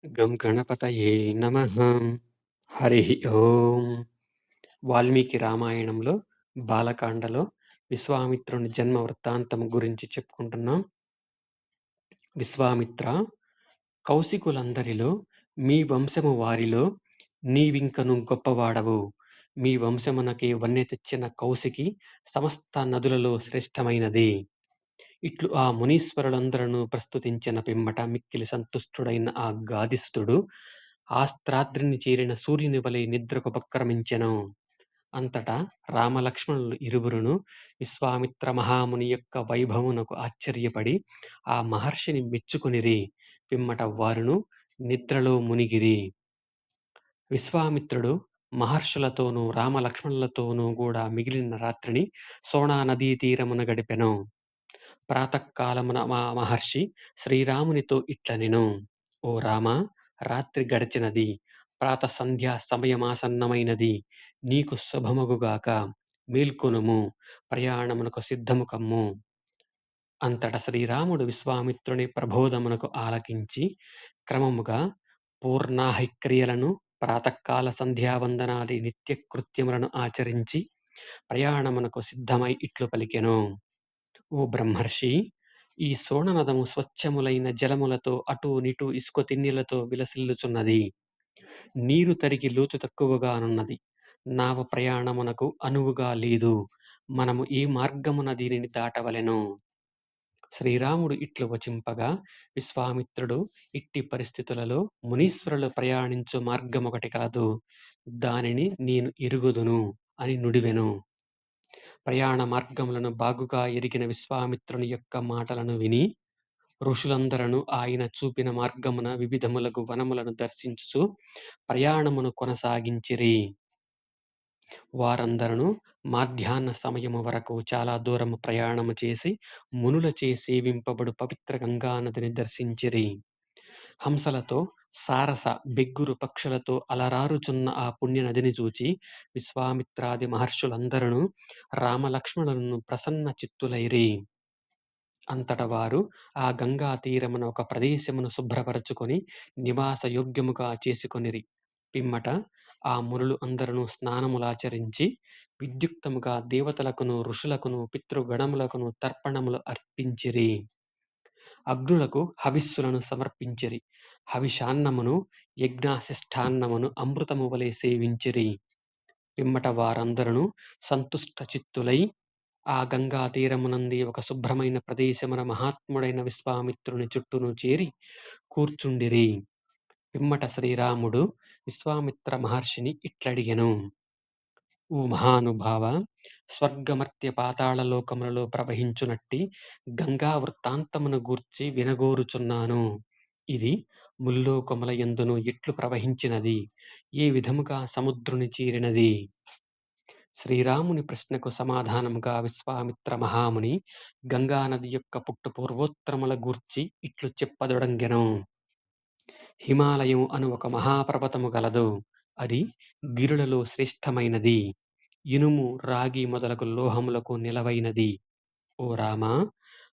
గం గణపతయే నమః. హరి ఓం. వాల్మీకి రామాయణంలో బాలకాండలో విశ్వామిత్రుని జన్మ వృత్తాంతం గురించి చెప్పుకుంటున్నాం. విశ్వామిత్ర, కౌశికులందరిలో మీ వంశము వారిలో నీవింకను గొప్పవాడవు. మీ వంశమునకే వన్నె తెచ్చిన కౌశికి సమస్త నదులలో శ్రేష్టమైనది. ఇట్లు ఆ మునీశ్వరులందరను ప్రస్తుతించిన పిమ్మట మిక్కిలి సంతుష్టుడైన ఆ గాధిసుతుడు ఆస్త్రాద్రిని చేరిన సూర్యుని వలె నిద్రకుపక్రమించెను. అంతటా రామలక్ష్మణులు ఇరువురును విశ్వామిత్ర మహాముని యొక్క వైభవమునకు ఆశ్చర్యపడి ఆ మహర్షిని మెచ్చుకొనిరి. పిమ్మట వారును నిద్రలో మునిగిరి. విశ్వామిత్రుడు మహర్షులతోనూ రామలక్ష్మణులతోనూ కూడా మిగిలిన రాత్రిని సోనా నదీ తీరమున గడిపెను. ప్రాతకాలమున మా మహర్షి శ్రీరామునితో ఇట్లనెను: ఓ రామ, రాత్రి గడచినది, ప్రాత సంధ్యా సమయమాసన్నమైనది. నీకు శుభమగుగాక. మేల్కొనుము, ప్రయాణమునకు సిద్ధము కమ్ము. అంతట శ్రీరాముడు విశ్వామిత్రుని ప్రబోధమునకు ఆలకించి క్రమముగా పూర్ణాహిక్రియలను, ప్రాతకాల సంధ్యావందనాది నిత్య కృత్యములను ఆచరించి ప్రయాణమునకు సిద్ధమై ఇట్లు పలికెను: ఓ బ్రహ్మర్షి, ఈ సోణనదము స్వచ్ఛములైన జలములతో అటూ నిటూ ఇసుక తిన్నెలతో విలసిల్లుచున్నది. నీరు తరిగి లోతు తక్కువగానున్నది. నావ ప్రయాణమునకు అనువుగా లేదు. మనము ఈ మార్గమున దీనిని దాటవలెను. శ్రీరాముడు ఇట్లు వచింపగా విశ్వామిత్రుడు, ఇట్టి పరిస్థితులలో మునీశ్వరులు ప్రయాణించు మార్గమొకటి కలదు, దానిని నేను ఎరుగుదును అని నుడివెను. ప్రయాణ మార్గములను బాగుగా ఎరిగిన విశ్వామిత్రుని యొక్క మాటలను విని ఋషులందరను ఆయన చూపిన మార్గమున వివిధములగు వనములను దర్శించుచు ప్రయాణమును కొనసాగించిరి. వారందరూ మధ్యాహ్న సమయము వరకు చాలా దూరము ప్రయాణము చేసి మునులచే సేవింపబడు పవిత్ర గంగానదిని దర్శించిరి. హంసలతో, సారస బెగ్గురు పక్షులతో అలరారుచున్న ఆ పుణ్యనదిని చూచి విశ్వామిత్రాది మహర్షులందరూ రామలక్ష్మణులను ప్రసన్న చిత్తులైరి. అంతట వారు ఆ గంగా తీరమున ఒక ప్రదేశమును శుభ్రపరచుకొని నివాస యోగ్యముగా చేసుకొనిరి. పిమ్మట ఆ మునులు అందరూ స్నానములాచరించి విద్యుక్తముగా దేవతలకును ఋషులకును పితృగణములకును తర్పణములు అర్పించిరి. అగ్నులకు హవిస్సులను సమర్పించిరి. హవిషాన్నమును యజ్ఞాశిష్టాన్నమును అమృతము వలె సేవించిరి. పిమ్మట వారందరూ సంతుష్ట చిత్తులై ఆ గంగా తీరమునంది ఒక శుభ్రమైన ప్రదేశమున మహాత్ముడైన విశ్వామిత్రుని చుట్టూను చేరి కూర్చుండిరి. పిమ్మట శ్రీరాముడు విశ్వామిత్ర మహర్షిని ఇట్లడిగెను: ఓ మహానుభావ, స్వర్గమర్త్య పాతాళ లోకములలో ప్రవహించునట్టి గంగా వృత్తాంతమును గూర్చి వినగోరుచున్నాను. ఇది ముల్లోకముల యందును ఎట్లు ప్రవహించినది, ఏ విధముగా సముద్రుని చేరినది? శ్రీరాముని ప్రశ్నకు సమాధానముగా విశ్వామిత్ర మహాముని గంగానది యొక్క పుట్టు పూర్వోత్తరముల గూర్చి ఇట్లు చెప్పదొడంగెను. హిమాలయం అను ఒక మహాపర్వతము గలదు. అది గిరులలో శ్రేష్టమైనది. ఇనుము, రాగి మొదలగు లోహములకు నిలవైనది. ఓ రామా,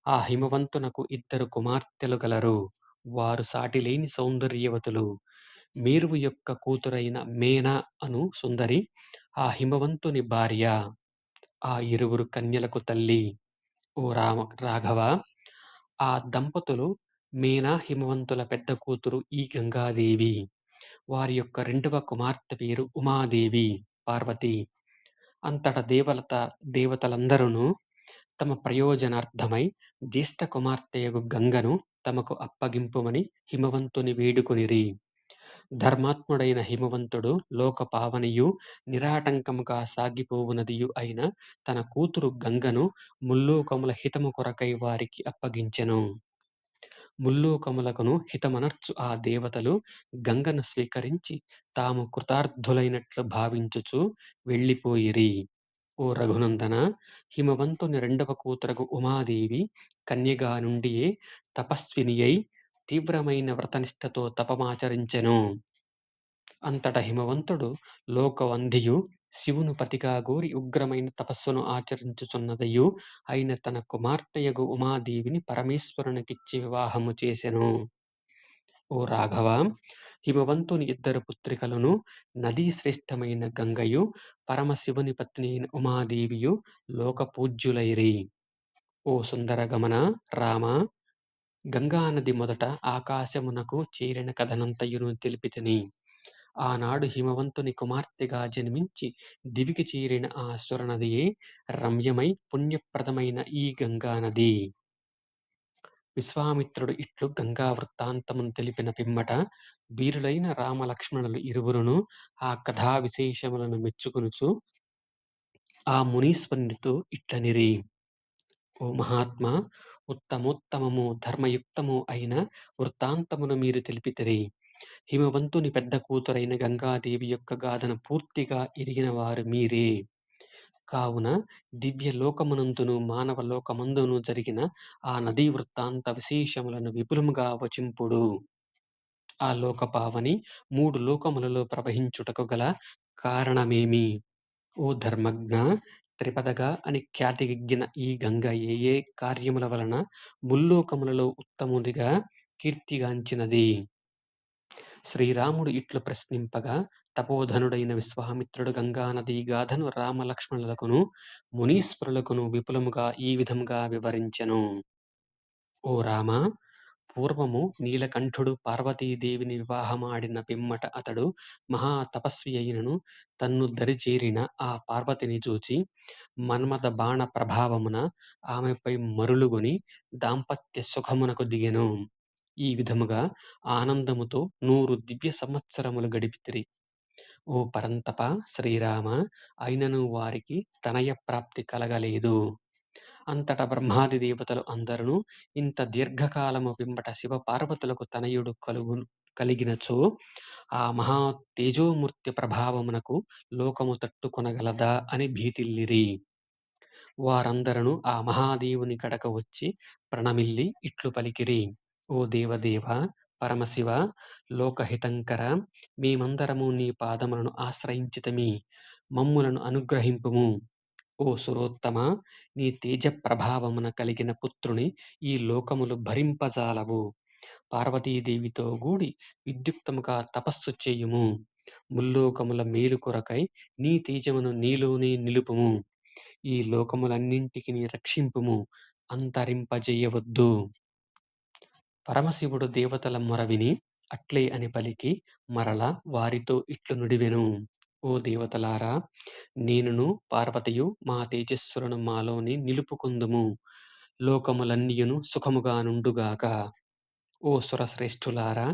ఆ హిమవంతునకు 2 కుమార్తెలు గలరు. వారు సాటిలేని సౌందర్యవతులు. మేరువు యొక్క కూతురైన మేన అను సుందరి ఆ హిమవంతుని భార్య. ఆ ఇరువురు కన్యలకు తల్లి. ఓ రాఘవ, ఆ దంపతులు మేనా హిమవంతుల పెద్ద కూతురు ఈ గంగాదేవి. వారి యొక్క 2వ కుమార్తె పేరు ఉమాదేవి, పార్వతి. అంతట దేవతలందరూ తమ ప్రయోజనార్థమై జ్యేష్ఠ కుమార్తెయగు గంగను తమకు అప్పగింపుమని హిమవంతుని వేడుకొనిరి. ధర్మాత్ముడైన హిమవంతుడు లోకపావనియు నిరాటంకముగా సాగిపోవునదియు అయిన తన కూతురు గంగను ముల్లోకముల హితము కొరకై వారికి అప్పగించెను. ముల్లోకములకును హితమనర్చు ఆ దేవతలు గంగను స్వీకరించి తాము కృతార్థులైనట్లు భావించుచు వెళ్ళిపోయిరి. ఓ రఘునందన, హిమవంతుని 2వ కూతురగు ఉమాదేవి కన్యగా నుండియే తపస్వినియై తీవ్రమైన వ్రతనిష్టతో తపమాచరించెను. అంతట హిమవంతుడు లోకవంధియు శివును పతిగా గోరి ఉగ్రమైన తపస్సును ఆచరించుచున్నదయు అయిన తన కుమార్తెయగు ఉమాదేవిని పరమేశ్వరునికిచ్చి వివాహము చేసెను. ఓ రాఘవ! హిమవంతుని ఇద్దరు పుత్రికలను నదీ శ్రేష్టమైన గంగయు, పరమశివుని పత్ని అయిన ఉమాదేవియు లోకపూజ్యులైరి. ఓ సుందరగమన రామ! గంగా నది మొదట ఆకాశమునకు చేరిన కథనంతయును తెలిపితిని. ఆనాడు హిమవంతుని కుమార్తెగా జన్మించి దివికి చేరిన ఆ సురనదియే రమ్యమై పుణ్యప్రదమైన ఈ గంగా నది. విశ్వామిత్రుడు ఇట్లు గంగా వృత్తాంతమును తెలిపిన పిమ్మట వీరులైన రామలక్ష్మణులు ఇరువురును ఆ కథా విశేషములను మెచ్చుకొనుచు ఆ మునీశ్వరునితో ఇట్లనిరి. ఓ మహాత్మా! ఉత్తమోత్తమము ధర్మయుక్తము అయిన వృత్తాంతమును మీరు తెలిపితిరి. హిమవంతుని పెద్ద కూతురైన గంగాదేవి యొక్క గాథను పూర్తిగా ఎరిగినవారు మీరే. కావున దివ్య లోకమునందును మానవ లోకమందును జరిగిన ఆ నదీ వృత్తాంత విశేషములను విపులముగా వచింపుడు. ఆ లోకపావని 3 లోకములలో ప్రవహించుటకు గల కారణమేమి? ఓ ధర్మజ్ఞ! త్రిపదగా అని ఖ్యాతిగెక్కిన ఈ గంగ ఏ ఏ కార్యముల వలన ముల్లోకములలో ఉత్తమునిగా కీర్తిగాంచినది? శ్రీరాముడు ఇట్లు ప్రశ్నింపగా తపోధనుడైన విశ్వామిత్రుడు గంగానదీ గాథను రామలక్ష్మణులకును మునీశ్వరులకును విపులముగా ఈ విధముగా వివరించెను. ఓ రామా! పూర్వము నీలకంఠుడు పార్వతీదేవిని వివాహమాడిన పిమ్మట అతడు మహా తపస్వి అయినను తన్ను దరిచేరిన ఆ పార్వతిని చూచి మన్మథ బాణ ప్రభావమున ఆమెపై మరులుగొని దాంపత్య సుఖమునకు దిగెను. ఈ విధముగా ఆనందముతో 100 దివ్య సంవత్సరములు గడిపితిరి. ఓ పరంతప శ్రీరామ! అయినను వారికి తనయ ప్రాప్తి కలగలేదు. అంతట బ్రహ్మాది దేవతలు అందరును ఇంత దీర్ఘకాలము పిమ్మట శివ పార్వతులకు తనయుడు కలిగినచో ఆ మహా తేజోమూర్తి ప్రభావమునకు లోకము తట్టుకొనగలదా అని భీతిల్లిరి. వారందరను ఆ మహాదేవుని కడకు వచ్చి ప్రణమిల్లి ఇట్లు పలికిరి. ఓ దేవదేవ పరమశివ లోకహితంకర, మేమందరము నీ పాదములను ఆశ్రయించితిమి, మమ్ములను అనుగ్రహింపుము. ఓ సురోత్తమ, నీ తేజ ప్రభావమున కలిగిన పుత్రుని ఈ లోకములు భరింపజాలవు. పార్వతీదేవితో గూడి విద్యుక్తముగా తపస్సు చేయుము. ముల్లోకముల మేలు కొరకై నీ తేజమును నీలోనే నిలుపుము. ఈ లోకములన్నింటికి రక్షింపుము, అంతరింపజేయవద్దు. పరమశివుడు దేవతల మొర విని అట్లే అని పలికి మరల వారితో ఇట్లు నుడివెను. ఓ దేవతలారా! నేనును పార్వతియు మా తేజస్సులను మాలోని నిలుపుకుందుము. లోకములన్నియును సుఖముగా నుండుగాక. ఓ సురశ్రేష్ఠులారా!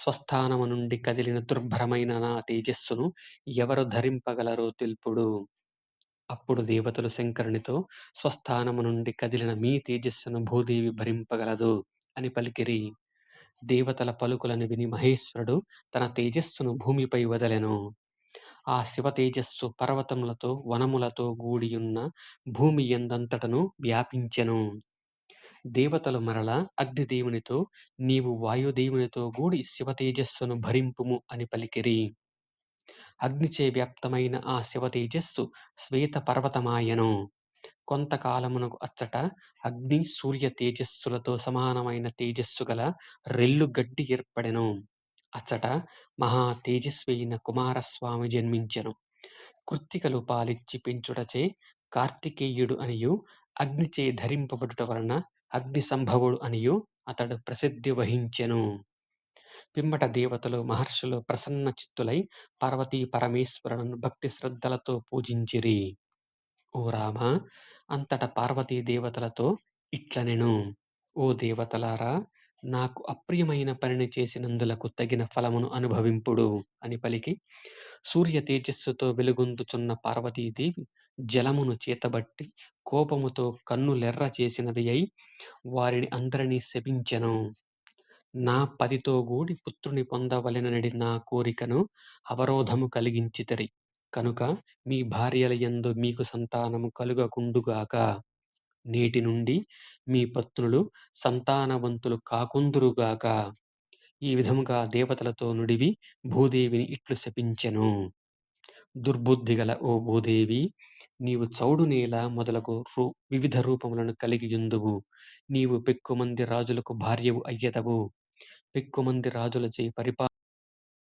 స్వస్థానము నుండి కదిలిన దుర్భరమైన నా తేజస్సును ఎవరు ధరింపగలరో తెలుపుడు. అప్పుడు దేవతలు శంకరునితో స్వస్థానము నుండి కదిలిన మీ తేజస్సును భూదేవి భరింపగలదు అని పలికిరి. దేవతల పలుకులను విని మహేశ్వరుడు తన తేజస్సును భూమిపై వదలెను. ఆ శివ తేజస్సు పర్వతములతో వనములతో గూడియున్న భూమి యందంతటను వ్యాపించెను. దేవతలు మరల అగ్నిదేవునితో నీవు వాయుదేవునితో గూడి శివ తేజస్సును భరింపుము అని పలికిరి. అగ్నిచే వ్యాప్తమైన ఆ శివ తేజస్సు శ్వేత పర్వతమాయెను. కొంతకాలమునకు అచ్చట అగ్ని సూర్య తేజస్సులతో సమానమైన తేజస్సు గల రెల్లు గడ్డి ఏర్పడెను. అచ్చట మహా తేజస్వి అయిన కుమారస్వామి జన్మించెను. కృత్తికలు పాలిచ్చి పెంచుటచే కార్తికేయుడు అనియు, అగ్నిచే ధరింపబడుట వలన అగ్ని సంభవుడు అనియు అతడు ప్రసిద్ధి వహించెను. పిమ్మట దేవతలు మహర్షులు ప్రసన్న చిత్తులై పార్వతీ పరమేశ్వరులను భక్తి శ్రద్ధలతో పూజించిరి. ఓ రామ! అంతట పార్వతీ దేవతలతో ఇట్లనెను. ఓ దేవతలారా! నాకు అప్రియమైన పనిని చేసినందులకు తగిన ఫలమును అనుభవింపుడు అని పలికి సూర్య తేజస్సుతో వెలుగొందుచున్న పార్వతీదేవి జలమును చేతబట్టి కోపముతో కన్నులెర్ర చేసినది అయి వారిని అందరినీ శపించెను. నా పతితో గూడి పుత్రుని పొందవలెననడి నా కోరికను అవరోధము కలిగించితిరి. కనుక మీ భార్యల యందు మీకు సంతానము కలుగకుండుగాక. నేటి నుండి మీ పత్నులు సంతానవంతులు కాకుందురుగాక. ఈ విధముగా దేవతలతో నుడివి భూదేవిని ఇట్లు శపించెను. దుర్బుద్ధిగల ఓ భూదేవి! నీవు చౌడు నేల మొదలగు వివిధ రూపములను కలిగియుందువు. నీవు పెక్కుమంది రాజులకు భార్యవు అయ్యెదవు. పెక్కుమంది రాజులచే పరిపా